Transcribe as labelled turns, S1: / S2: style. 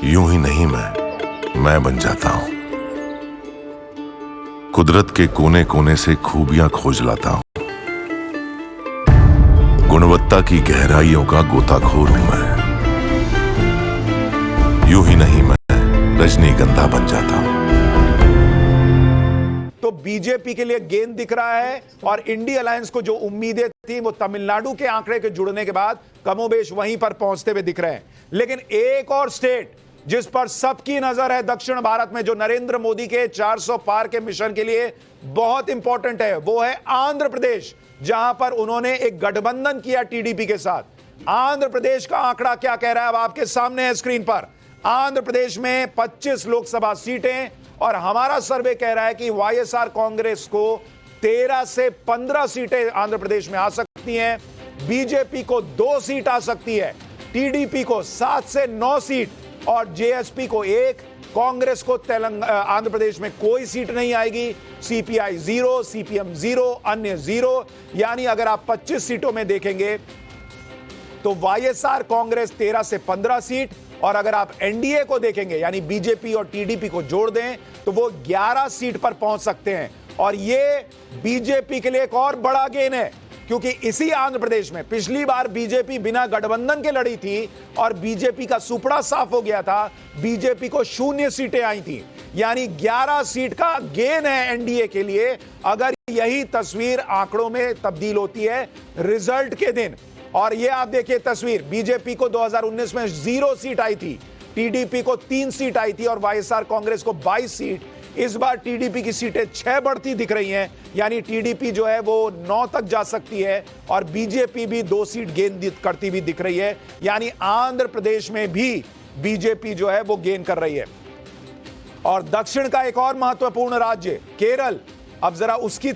S1: यूं ही नहीं मैं बन जाता हूं। कुदरत के कोने कोने से खूबियां खोज लाता हूं। गुणवत्ता की गहराइयों का गोताखोर हूं मैं। यूं ही नहीं मैं रजनीगंधा बन जाता हूं।
S2: तो बीजेपी के लिए गेंद दिख रहा है और इंडी अलायंस को जो उम्मीदें थी वो तमिलनाडु के आंकड़े के जुड़ने के बाद कमोबेश वहीं पर पहुंचते हुए दिख रहे हैं। लेकिन एक और स्टेट जिस पर सबकी नजर है दक्षिण भारत में, जो नरेंद्र मोदी के 400 पार के मिशन के लिए बहुत इंपॉर्टेंट है, वो है आंध्र प्रदेश, जहां पर उन्होंने एक गठबंधन किया टीडीपी के साथ। आंध्र प्रदेश का आंकड़ा क्या कह रहा है अब आपके सामने है स्क्रीन पर। आंध्र प्रदेश में 25 लोकसभा सीटें और हमारा सर्वे कह रहा है कि वाईएसआर कांग्रेस को 13 से 15 सीटें आंध्र प्रदेश में आ सकती हैं। बीजेपी को 2 सीट आ सकती है, टीडीपी को 7 से 9 सीट और जेएसपी को 1। कांग्रेस को आंध्र प्रदेश में कोई सीट नहीं आएगी। सीपीआई 0, सीपीएम 0, अन्य 0। यानी अगर आप 25 सीटों में देखेंगे तो वाईएसआर कांग्रेस 13 से 15 सीट, और अगर आप एनडीए को देखेंगे यानी बीजेपी और टीडीपी को जोड़ दें तो वो 11 सीट पर पहुंच सकते हैं। और ये बीजेपी के लिए एक और बड़ा गेन है, क्योंकि इसी आंध्र प्रदेश में पिछली बार बीजेपी बिना गठबंधन के लड़ी थी और बीजेपी का सुपड़ा साफ हो गया था। बीजेपी को 0 सीटें आई थी, यानी 11 सीट का गेन है एनडीए के लिए अगर यही तस्वीर आंकड़ों में तब्दील होती है रिजल्ट के दिन। और ये आप देखिए तस्वीर, बीजेपी को 2019 में 0 सीट आई थी, टीडीपी को 3 सीट आई थी और वाईएसआर कांग्रेस को 22 सीट। इस बार टीडीपी की सीटें 6 बढ़ती दिख रही हैं, यानी टीडीपी जो है वो 9 तक जा सकती है और बीजेपी भी 2 सीट गेन करती हुई दिख रही है। यानी आंध्र प्रदेश में भी बीजेपी जो है वो गेन कर रही है। और दक्षिण का एक और महत्वपूर्ण राज्य केरल, अब जरा उसकी